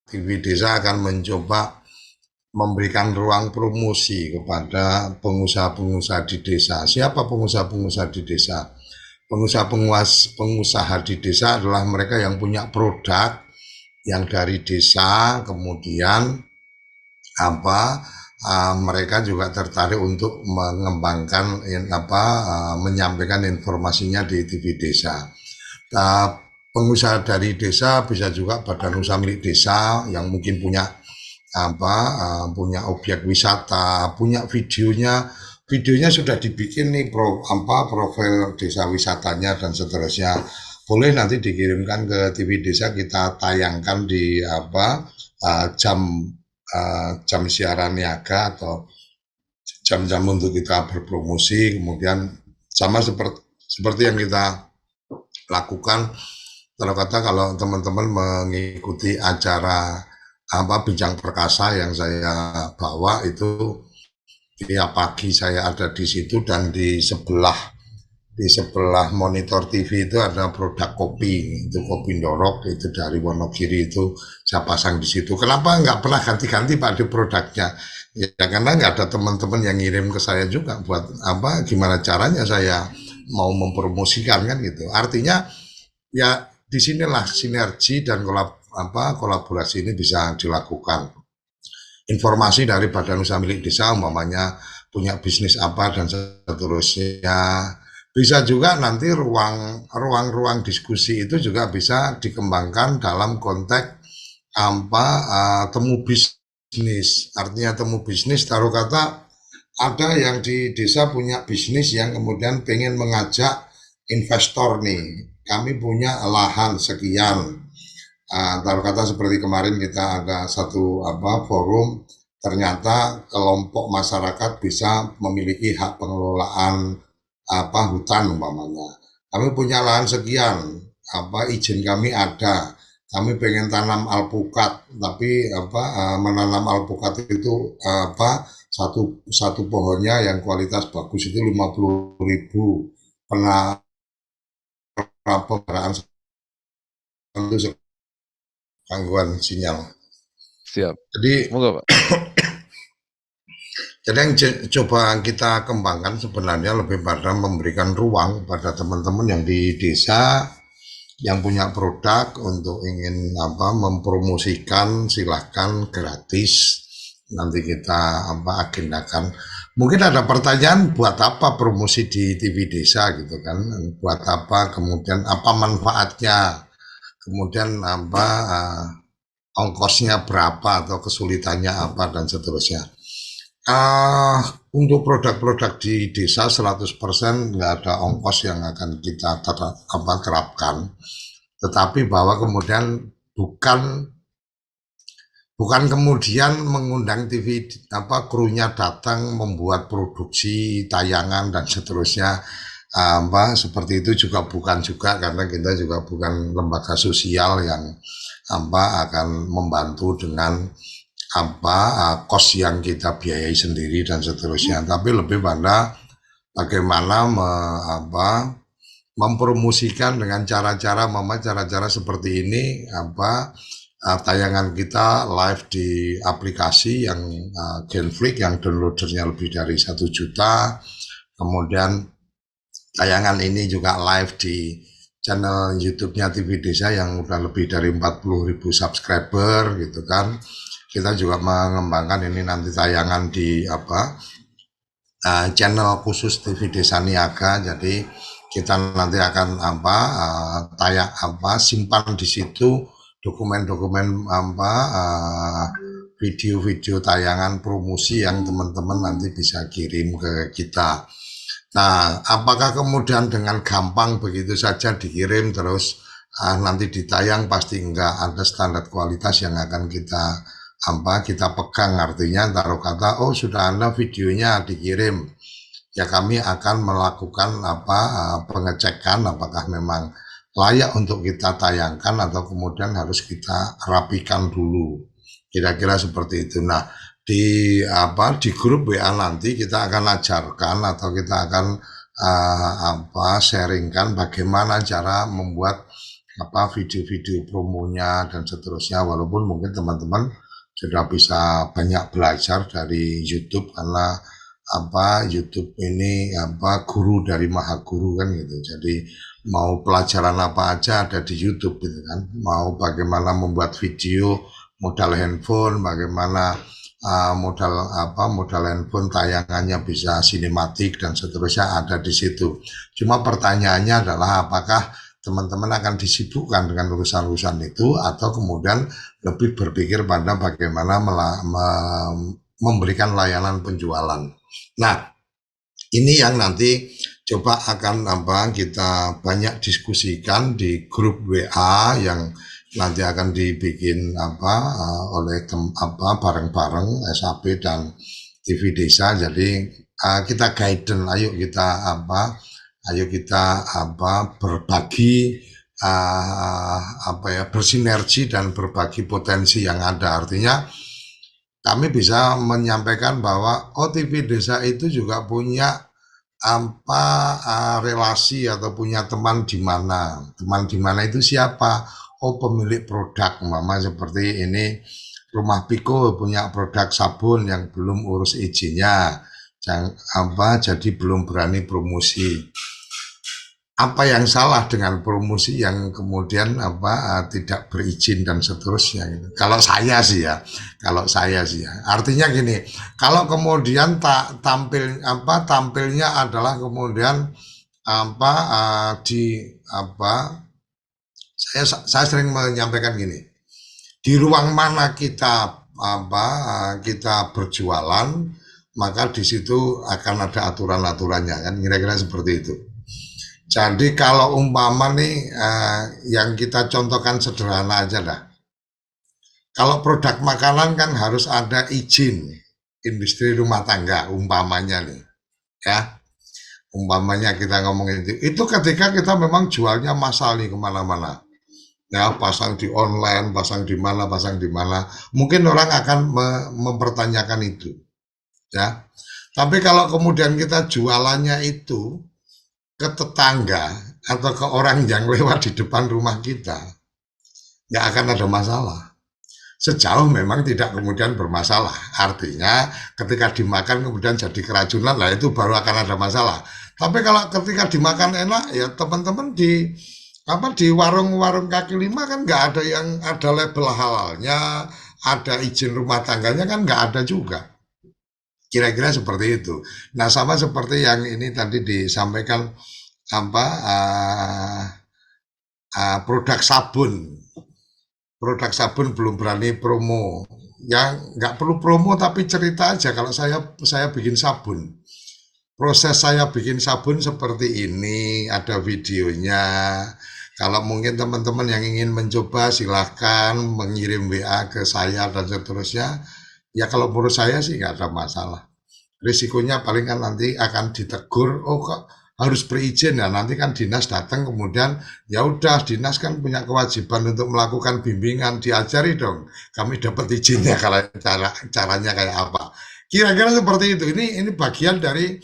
TV Desa akan mencoba memberikan ruang promosi kepada pengusaha-pengusaha di desa. Siapa pengusaha-pengusaha di desa? Pengusaha di desa adalah mereka yang punya produk yang dari desa, kemudian mereka juga tertarik untuk mengembangkan menyampaikan informasinya di TV desa. Uh, Pengusaha dari desa bisa juga badan usaha milik desa yang mungkin punya punya objek wisata, punya videonya sudah dibikin nih profil desa wisatanya dan seterusnya. Boleh nanti dikirimkan ke TV desa, kita tayangkan di jam siaran niaga atau jam-jam untuk kita berpromosi. Kemudian sama seperti yang kita lakukan, kalau teman-teman mengikuti acara bincang perkasa yang saya bawa itu, tiap pagi saya ada di situ, dan di sebelah monitor TV itu ada produk kopi, itu kopi Ndorok, itu dari Wonogiri, itu saya pasang di situ. Kenapa nggak pernah ganti-ganti Pak di produknya? Ya karena nggak ada teman-teman yang ngirim ke saya juga buat gimana caranya saya mau mempromosikan kan gitu. Artinya ya disinilah sinergi dan kolaborasi ini bisa dilakukan. Informasi dari badan usaha milik desa umpamanya punya bisnis apa dan seterusnya, bisa juga nanti ruang-ruang diskusi itu juga bisa dikembangkan dalam konteks temu bisnis. Artinya temu bisnis, taruh kata ada yang di desa punya bisnis yang kemudian pengen mengajak investor nih, kami punya lahan sekian. Taruh kata seperti kemarin kita ada satu forum, ternyata kelompok masyarakat bisa memiliki hak pengelolaan hutan umpamanya. Kami punya lahan sekian, izin kami ada. Kami pengen tanam alpukat, tapi menanam alpukat itu satu satu pohonnya yang kualitas bagus itu 50.000, pernah pemeliharaan itu gangguan sinyal. Siap. Jadi Semoga, Pak. yang coba kita kembangkan sebenarnya lebih pada memberikan ruang pada teman-teman yang di desa yang punya produk untuk ingin mempromosikan, silahkan, gratis. Nanti kita agendakan. Mungkin ada pertanyaan, buat apa promosi di TV desa gitu kan? Buat apa? Kemudian apa manfaatnya? Kemudian ongkosnya berapa atau kesulitannya apa dan seterusnya. Uh, untuk produk-produk di desa 100% nggak ada ongkos yang akan kita terapkan, tetapi bahwa kemudian bukan bukan kemudian mengundang TV krunya datang membuat produksi tayangan dan seterusnya, seperti itu juga bukan juga, karena kita juga bukan lembaga sosial yang akan membantu dengan kos yang kita biayai sendiri dan seterusnya, tapi lebih pada bagaimana mempromosikan dengan cara-cara seperti ini, tayangan kita live di aplikasi yang Genflix yang downloadernya lebih dari 1 juta, kemudian tayangan ini juga live di channel YouTube-nya TV Desa yang udah lebih dari 40.000 subscriber gitu kan. Kita juga mengembangkan ini nanti tayangan di channel khusus TV Desa Niaga. Jadi kita nanti akan simpan di situ dokumen-dokumen video-video tayangan promosi yang teman-teman nanti bisa kirim ke kita. Nah, apakah kemudian dengan gampang begitu saja dikirim terus nanti ditayang? Pasti enggak, ada standar kualitas yang akan kita pegang. Artinya taruh kata, oh sudah ada videonya dikirim, ya kami akan melakukan pengecekan apakah memang layak untuk kita tayangkan atau kemudian harus kita rapikan dulu. Kira-kira seperti itu. Nah, di grup WA nanti kita akan ajarkan atau kita akan sharingkan bagaimana cara membuat apa video-video promonya dan seterusnya, walaupun mungkin teman-teman sudah bisa banyak belajar dari YouTube karena apa YouTube ini apa guru dari maha guru kan gitu. Jadi mau pelajaran apa aja ada di YouTube gitu kan. Mau bagaimana membuat video modal handphone, bagaimana modal handphone tayangannya bisa sinematik dan seterusnya ada di situ. Cuma pertanyaannya adalah apakah teman-teman akan disibukkan dengan urusan-urusan itu atau kemudian lebih berpikir pada bagaimana memberikan layanan penjualan. Nah, ini yang nanti coba akan kita banyak diskusikan di grup WA yang nanti akan dibikin oleh bareng-bareng SAP dan TV Desa. Jadi kita guidance, ayo kita berbagi bersinergi dan berbagi potensi yang ada. Artinya kami bisa menyampaikan bahwa TV Desa itu juga punya relasi atau punya teman di mana. Teman di mana itu siapa? Pemilik produk, mama seperti ini Rumah Piko punya produk sabun yang belum urus izinnya, jadi belum berani promosi. Apa yang salah dengan promosi yang kemudian tidak berizin dan seterusnya gitu. Kalau saya sih ya, artinya gini, kalau kemudian tampilnya adalah kemudian saya sering menyampaikan gini, di ruang mana kita berjualan, maka di situ akan ada aturan-aturannya kan, kira-kira seperti itu. Jadi kalau umpama nih yang kita contohkan sederhana aja dah. Kalau produk makanan kan harus ada izin industri rumah tangga umpamanya nih, ya. Umpamanya kita ngomongin itu ketika kita memang jualnya massal nih kemana-mana. Ya, pasang di online, pasang di mana, mungkin orang akan mempertanyakan itu, ya. Tapi kalau kemudian kita jualannya itu ke tetangga atau ke orang yang lewat di depan rumah kita, nggak akan ada masalah. Sejauh memang tidak kemudian bermasalah. Artinya ketika dimakan kemudian jadi keracunan, lah itu baru akan ada masalah. Tapi kalau ketika dimakan enak, ya teman-teman di warung-warung kaki lima kan nggak ada yang ada label halalnya, ada izin rumah tangganya kan nggak ada juga. Kira-kira seperti itu. Nah, sama seperti yang ini tadi disampaikan produk sabun. Produk sabun belum berani promo. Yang nggak perlu promo tapi cerita aja kalau saya bikin sabun. Proses saya bikin sabun seperti ini, ada videonya. Kalau mungkin teman-teman yang ingin mencoba silahkan mengirim WA ke saya dan seterusnya. Ya kalau menurut saya sih nggak ada masalah. Risikonya paling kan nanti akan ditegur, kok harus berizin ya. Nanti kan dinas datang kemudian ya udah dinas kan punya kewajiban untuk melakukan bimbingan, diajari dong. Kami dapat izinnya kalau caranya kayak apa. Kira-kira seperti itu. Ini bagian dari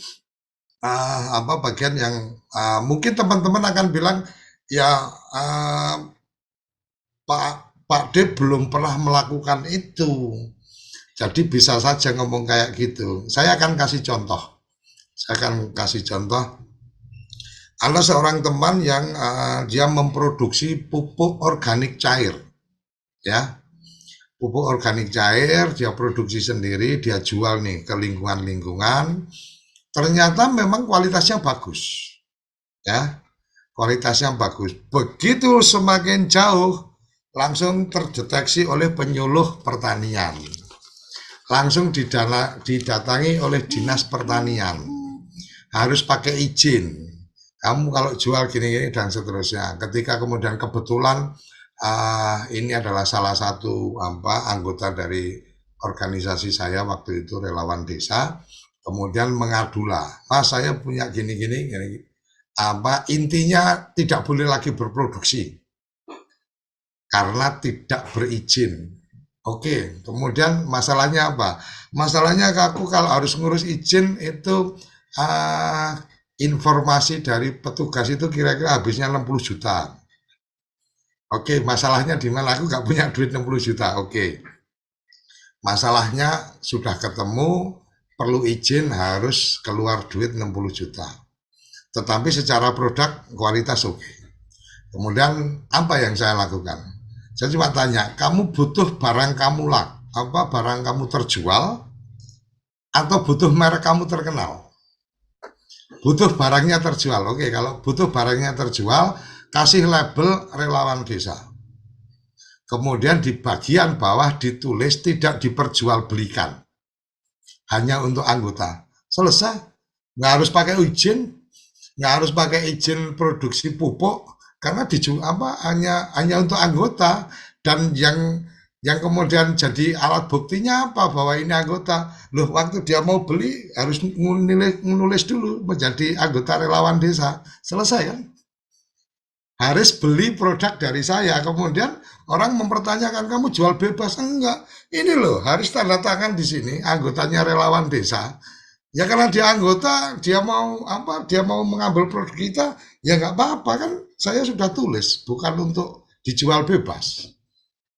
bagian yang mungkin teman-teman akan bilang ya Pak D belum pernah melakukan itu. Jadi bisa saja ngomong kayak gitu. Saya akan kasih contoh. Ada seorang teman yang dia memproduksi pupuk organik cair, ya. Pupuk organik cair dia produksi sendiri, dia jual nih ke lingkungan-lingkungan. Ternyata memang kualitasnya bagus, ya. Kualitasnya bagus. Begitu semakin jauh langsung terdeteksi oleh penyuluh pertanian. Langsung didatangi oleh dinas pertanian, harus pakai izin. Kamu kalau jual gini-gini dan seterusnya. Ketika kemudian kebetulan ini adalah salah satu anggota dari organisasi saya waktu itu, relawan desa, kemudian mengadulah, Mas saya punya gini-gini, intinya tidak boleh lagi berproduksi karena tidak berizin. Oke, kemudian masalahnya apa? Masalahnya aku kalau harus ngurus izin itu informasi dari petugas itu kira-kira habisnya 60 juta. Oke, masalahnya di mana? Aku nggak punya duit 60 juta. Oke, masalahnya sudah ketemu, perlu izin harus keluar duit 60 juta. Tetapi secara produk kualitas oke. Kemudian apa yang saya lakukan? Saya cuma tanya, kamu butuh barang kamu barang kamu terjual atau butuh merek kamu terkenal? Butuh barangnya terjual. Oke, kalau butuh barangnya terjual, kasih label relawan desa. Kemudian di bagian bawah ditulis tidak diperjualbelikan, hanya untuk anggota. Selesai. Nggak harus pakai izin, nggak harus pakai izin produksi pupuk, karena hanya untuk anggota. Dan yang kemudian jadi alat buktinya apa bahwa ini anggota. Loh, waktu dia mau beli harus menulis dulu menjadi anggota relawan desa. Selesai kan? Harus beli produk dari saya. Kemudian orang mempertanyakan, kamu jual bebas? Enggak. Ini loh, harus tanda tangan di sini anggotanya relawan desa. Ya karena dia anggota, dia mau mengambil produk kita, ya nggak apa-apa kan. Saya sudah tulis, bukan untuk dijual bebas.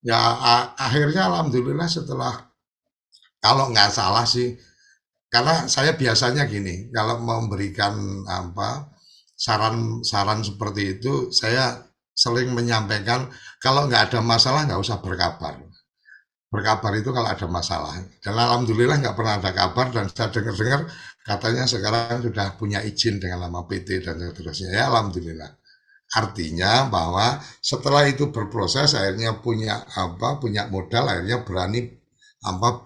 Ya akhirnya alhamdulillah setelah, kalau nggak salah sih, karena saya biasanya gini, kalau memberikan saran-saran seperti itu, saya sering menyampaikan kalau nggak ada masalah nggak usah berkabar. Berkabar itu kalau ada masalah. Dan alhamdulillah nggak pernah ada kabar, dan saya dengar-dengar katanya sekarang sudah punya izin dengan nama PT dan seterusnya. Ya alhamdulillah. Artinya bahwa setelah itu berproses akhirnya punya modal, akhirnya berani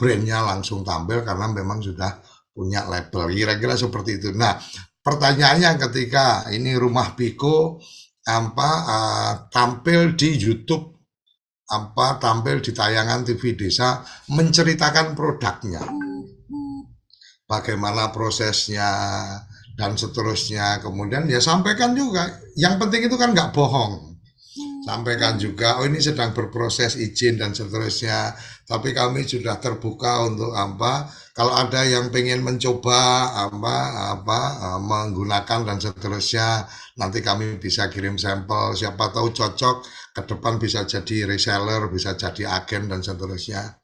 brandnya langsung tampil karena memang sudah punya label. Kira-kira seperti itu. Nah, pertanyaannya ketika ini Rumah Piko tampil di YouTube, tampil di tayangan TV desa menceritakan produknya, bagaimana prosesnya dan seterusnya. Kemudian ya sampaikan juga, yang penting itu kan nggak bohong. Sampaikan juga, oh ini sedang berproses izin dan seterusnya, tapi kami sudah terbuka untuk kalau ada yang pengen mencoba menggunakan dan seterusnya, nanti kami bisa kirim sampel, siapa tahu cocok, ke depan bisa jadi reseller, bisa jadi agen dan seterusnya.